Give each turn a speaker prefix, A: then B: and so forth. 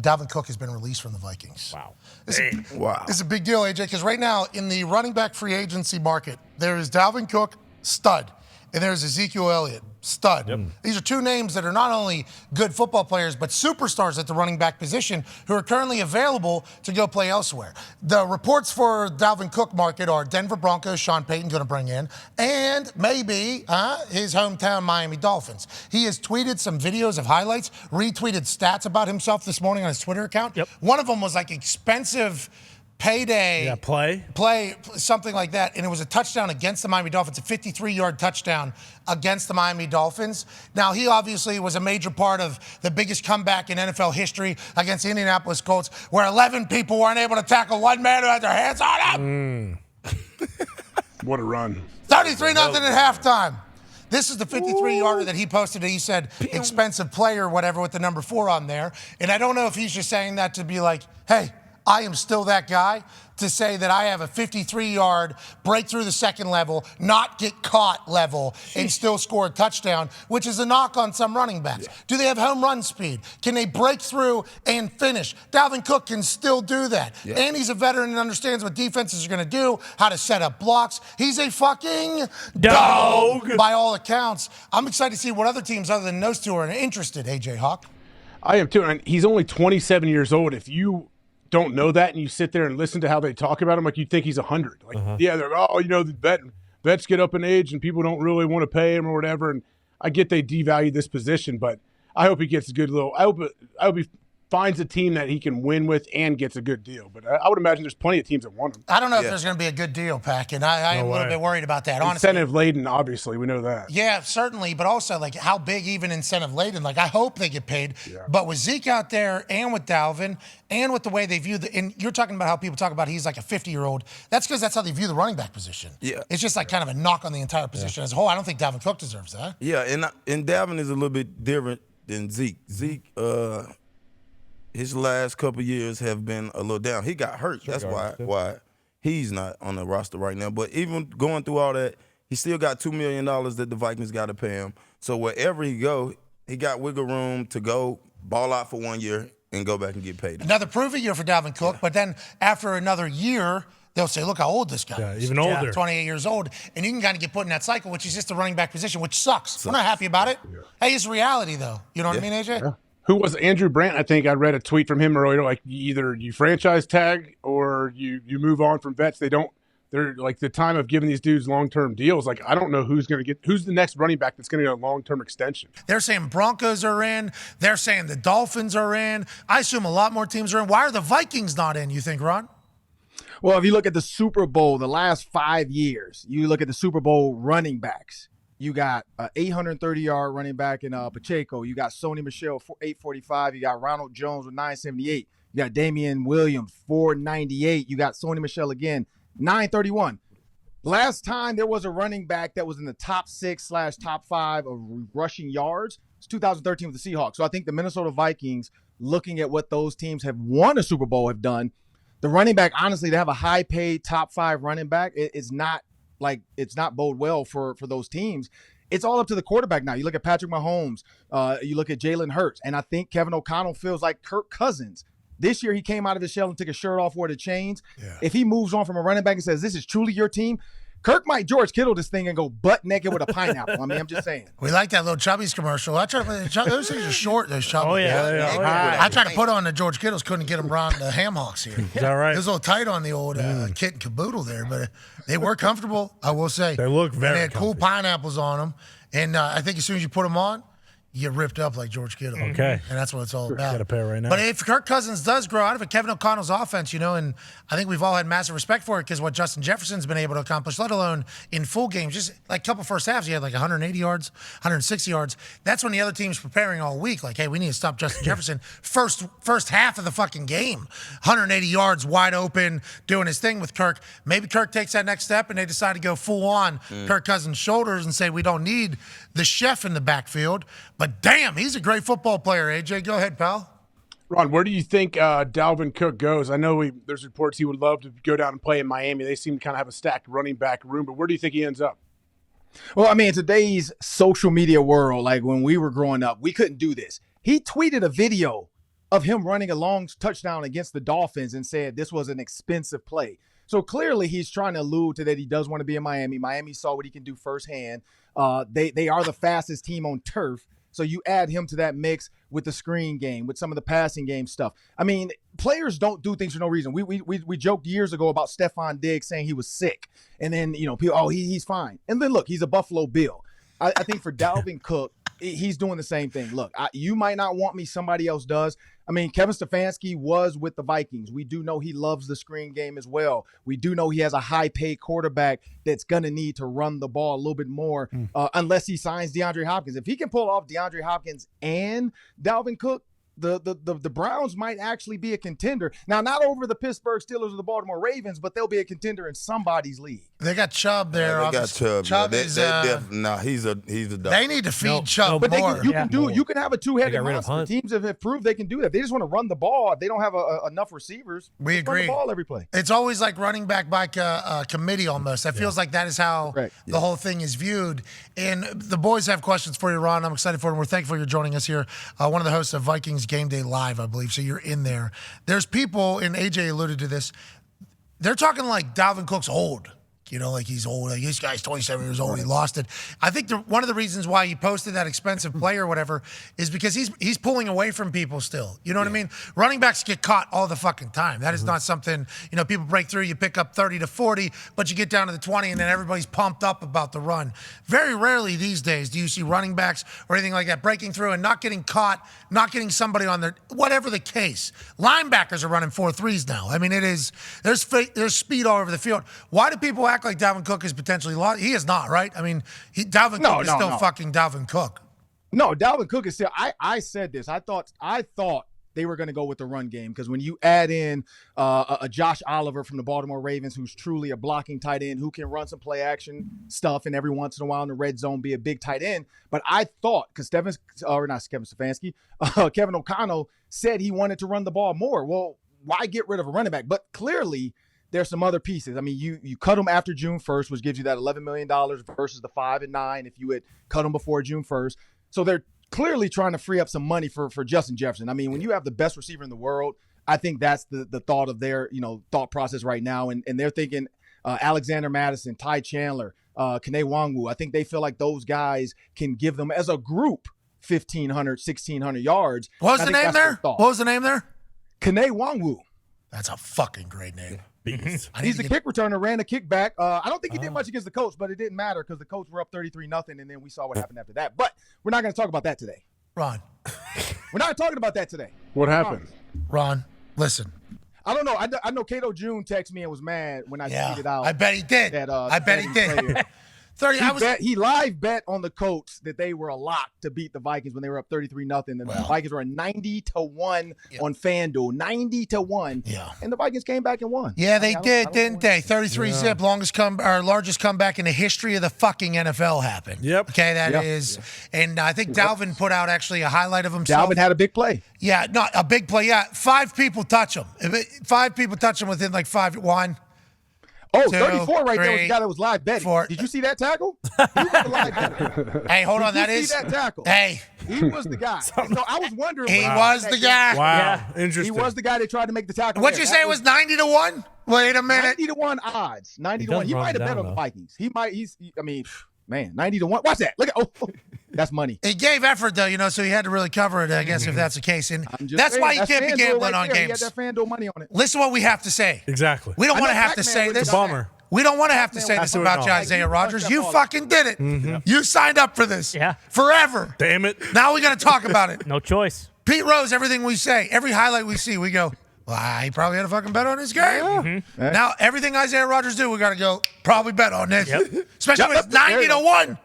A: Dalvin Cook has been released from the Vikings.
B: Wow.
A: It's a big deal, AJ, because right now in the running back free agency market, there is Dalvin Cook, stud, and there's Ezekiel Elliott, stud. Yep. These are two names that are not only good football players, but superstars at the running back position who are currently available to go play elsewhere. The reports for Dalvin Cook market are Denver Broncos, Sean Payton going to bring in, and maybe his hometown Miami Dolphins. He has tweeted some videos of highlights, retweeted stats about himself this morning on his Twitter account. Yep. One of them was like expensive payday play, something like that, and it was a touchdown against the Miami Dolphins, a 53-yard touchdown against the Miami Dolphins. Now, he obviously was a major part of the biggest comeback in NFL history against the Indianapolis Colts, where 11 people weren't able to tackle one man who had their hands on him.
C: What a run.
A: 33-0 at halftime. This is the 53-yarder that he posted. He said expensive player or whatever with the number 4 on there. And I don't know if he's just saying that to be like, hey, I am still that guy, to say that I have a 53-yard break through the second level, not get caught level, and still score a touchdown, which is a knock on some running backs. Yeah. Do they have home run speed? Can they break through and finish? Dalvin Cook can still do that. Yeah. And he's a veteran and understands what defenses are going to do, how to set up blocks. He's a fucking dog by all accounts. I'm excited to see what other teams other than those two are interested, AJ Hawk.
C: I am too. And he's only 27 years old. If you don't know that and you sit there and listen to how they talk about him, like you'd think he's 100. Like, yeah, they're, the vets get up in age and people don't really want to pay him or whatever. And I get they devalue this position, but I hope he gets a good little. I hope he finds a team that he can win with and gets a good deal. But I would imagine there's plenty of teams that want him.
A: I don't know if there's going to be a good deal, Pack, and I am a little bit worried about that, honestly.
C: Incentive-laden, obviously. We know that.
A: Yeah, certainly. But also, like, how big even incentive-laden? Like, I hope they get paid. Yeah. But with Zeke out there and with Dalvin and with the way they view and you're talking about how people talk about he's like a 50-year-old. That's because that's how they view the running back position. Yeah. It's just like kind of a knock on the entire position as a whole. I don't think Dalvin Cook deserves that.
D: Yeah, and Dalvin is a little bit different than Zeke. Zeke, his last couple years have been a little down. He got hurt. That's why he's not on the roster right now. But even going through all that, he still got $2 million that the Vikings got to pay him. So wherever he go, he got wiggle room to go ball out for 1 year and go back and get paid.
A: Another proven year for Dalvin Cook, but then after another year, they'll say, look how old this guy is.
B: Even older.
A: 28 years old. And you can kind of get put in that cycle, which is just the running back position, which sucks. We're not happy about it. Yeah. Hey, it's reality, though. You know what I mean, AJ?
C: Yeah. Who was Andrew Brandt? I think I read a tweet from him earlier, like either you franchise tag or you move on from vets. They're like the time of giving these dudes long-term deals. Like, I don't know who's the next running back that's going to get a long-term extension.
A: They're saying Broncos are in. They're saying the Dolphins are in. I assume a lot more teams are in. Why are the Vikings not in, you think, Ron?
E: Well, if you look at the Super Bowl, the last 5 years, you look at the Super Bowl running backs. You got an 830-yard running back in Pacheco. You got Sony Michel, 845. You got Ronald Jones with 978. You got Damian Williams, 498. You got Sony Michel again, 931. Last time there was a running back that was in the top 6/top 5 of rushing yards, it's 2013 with the Seahawks. So I think the Minnesota Vikings, looking at what those teams have won a Super Bowl, have done. The running back, honestly, to have a high-paid top 5 running back, it's not bode well for those teams. It's all up to the quarterback now. You look at Patrick Mahomes, you look at Jalen Hurts, and I think Kevin O'Connell feels like Kirk Cousins. This year he came out of his shell and took his shirt off, wore the chains. Yeah. If he moves on from a running back and says, this is truly your team, Kirk might George Kittle this thing and go butt naked with a pineapple. I mean, I'm just saying.
A: We like that little Chubby's commercial. Those things are short, those Chubbies.
B: Oh, yeah.
A: I tried to put on the George Kittles, couldn't get them around the ham hocks here.
B: Is that right?
A: It was a little tight on the old kit and caboodle there, but they were comfortable, I will say.
B: They look very
A: They had
B: comfy.
A: cool pineapples on them, and I think as soon as you put them on, you get ripped up like George Kittle.
B: Okay.
A: And that's what it's all about.
B: Got a pair right now.
A: But if Kirk Cousins does grow out of it, Kevin O'Connell's offense, and I think we've all had massive respect for it because what Justin Jefferson's been able to accomplish, let alone in full games, just like a couple first halves, he had like 180 yards, 160 yards. That's when the other team's preparing all week. Like, hey, we need to stop Justin Jefferson. First half of the fucking game, 180 yards, wide open, doing his thing with Kirk. Maybe Kirk takes that next step and they decide to go full on Kirk Cousins' shoulders and say we don't need the chef in the backfield. But damn, he's a great football player, AJ. Go ahead, pal.
C: Ron, where do you think Dalvin Cook goes? I know there's reports he would love to go down and play in Miami. They seem to kind of have a stacked running back room, but where do you think he ends up?
E: Well, I mean, in today's social media world, like when we were growing up, we couldn't do this. He tweeted a video of him running a long touchdown against the Dolphins and said this was an expensive play. So clearly he's trying to allude to that he does want to be in Miami. Miami saw what he can do firsthand. They are the fastest team on turf. So you add him to that mix with the screen game, with some of the passing game stuff. I mean, players don't do things for no reason. We joked years ago about Stephon Diggs saying he was sick. And then, people, he's fine. And then look, he's a Buffalo Bill. I think for Dalvin Cook, he's doing the same thing. Look, you might not want me. Somebody else does. I mean, Kevin Stefanski was with the Vikings. We do know he loves the screen game as well. We do know he has a high-paid quarterback that's going to need to run the ball a little bit more unless he signs DeAndre Hopkins. If he can pull off DeAndre Hopkins and Dalvin Cook, the Browns might actually be a contender. Now, not over the Pittsburgh Steelers or the Baltimore Ravens, but they'll be a contender in somebody's league.
A: They got Chubb there.
D: Yeah, they got Chubb.
A: Chubb is
D: he's a dog.
A: They need to feed Chubb
E: But
A: more.
E: you can have a two-headed monster.
B: Hunt.
E: Teams have proved they can do that. They just want to run the ball. They don't have enough receivers.
A: We
E: Just
A: agree.
E: Run the ball every play.
A: It's always like running back by committee almost. That feels like that is how the whole thing is viewed. And the boys have questions for you, Ron. I'm excited for them. We're thankful you're joining us here. One of the hosts of Vikings Game Day Live, I believe. So you're in there. There's people, and AJ alluded to this, they're talking like Dalvin Cook's old. Like he's old. Like this guy's 27 years old. He lost it. I think one of the reasons why he posted that expensive play or whatever is because he's pulling away from people still. You know what I mean? Running backs get caught all the fucking time. That is not something, people break through, you pick up 30 to 40, but you get down to the 20 and then everybody's pumped up about the run. Very rarely these days do you see running backs or anything like that breaking through and not getting caught, not getting somebody on their, whatever the case. Linebackers are running 4.3s now. I mean, there's speed all over the field. Why do people act like Dalvin Cook is potentially lost? He is not, right? I mean, Dalvin Cook is still fucking Dalvin Cook.
E: No, Dalvin Cook is still. I said this. I thought they were going to go with the run game because when you add in a Josh Oliver from the Baltimore Ravens, who's truly a blocking tight end who can run some play action stuff and every once in a while in the red zone be a big tight end. But I thought because Kevin O'Connell said he wanted to run the ball more. Well, why get rid of a running back? But clearly there's some other pieces. I mean, you cut them after June 1st, which gives you that $11 million versus the 5 and 9 if you had cut them before June 1st. So they're clearly trying to free up some money for Justin Jefferson. I mean, when you have the best receiver in the world, I think that's the thought of their thought process right now. And they're thinking Alexander Madison, Ty Chandler, Kene Nwangwu. I think they feel like those guys can give them as a group 1,500, 1,600 yards.
A: What was the name there? What was the name there?
E: Kene Nwangwu.
A: That's a fucking great name.
E: He's the kick returner, ran a kickback. I don't think he did much against the Colts, but it didn't matter because the Colts were up 33-0, and then we saw what happened after that. But we're not going to talk about that today.
A: Ron.
E: We're not talking about that today.
C: What happened?
A: Ron, listen.
E: I don't know. I know Cato June texted me and was mad when I tweeted out.
A: I bet he did. I bet he did.
E: 30. He live bet on the Colts that they were a lock to beat the Vikings when they were up 33-0. And the Vikings were 90-1 on FanDuel, 90-1.
A: Yeah.
E: And the Vikings came back and won.
A: Yeah, they did, didn't they? 33-zip, largest comeback in the history of the fucking NFL happened.
B: Yep.
A: Okay, that is. And I think Dalvin put out actually a highlight of himself.
E: Dalvin had a big play.
A: Yeah, not a big play. Yeah, 5 people touch him. 5 people touch him within like 5. 1.
E: Oh,
A: 2,
E: 34 right
A: 3,
E: there was the guy that was live betting.
A: 4.
E: Did you see that tackle? He was the live betting.
A: Hey, hold on.
E: Did you see that tackle?
A: Hey.
E: He was the guy. So I was wondering.
A: He was the guy.
B: Wow.
F: Yeah.
B: Interesting.
E: He was the guy that tried to make the tackle.
A: What'd you say it was 90-1? Wait a minute.
E: 90-1 odds. 90-1. He
F: run
E: might have bet
F: down,
E: on the
F: though.
E: Vikings. Man, 90-1. Watch that. Look at that's money.
A: He gave effort, though, so he had to really cover it, I guess, if that's the case. And that's
E: saying,
A: why you can't be
E: FanDuel
A: gambling
E: right
A: on
E: there.
A: games.
E: He had that FanDuel money on it.
A: Listen to what we have to say.
B: Exactly.
A: We don't
E: I
A: want to
E: know
A: have to
E: Pac-Man
A: say
E: was
A: this.
B: a bummer.
A: We don't want to have to say this about you, Isaiah Rodgers. You fucking did it. You signed up for this.
F: Yeah.
A: Forever.
B: Damn it.
A: Now we got to talk about it.
F: No choice.
A: Pete Rose, everything we say, every highlight we see, we go, well, he probably had a fucking bet on this game. Now, everything Isaiah Rodgers do, we got to go, probably bet on this. Especially when it's 90-1.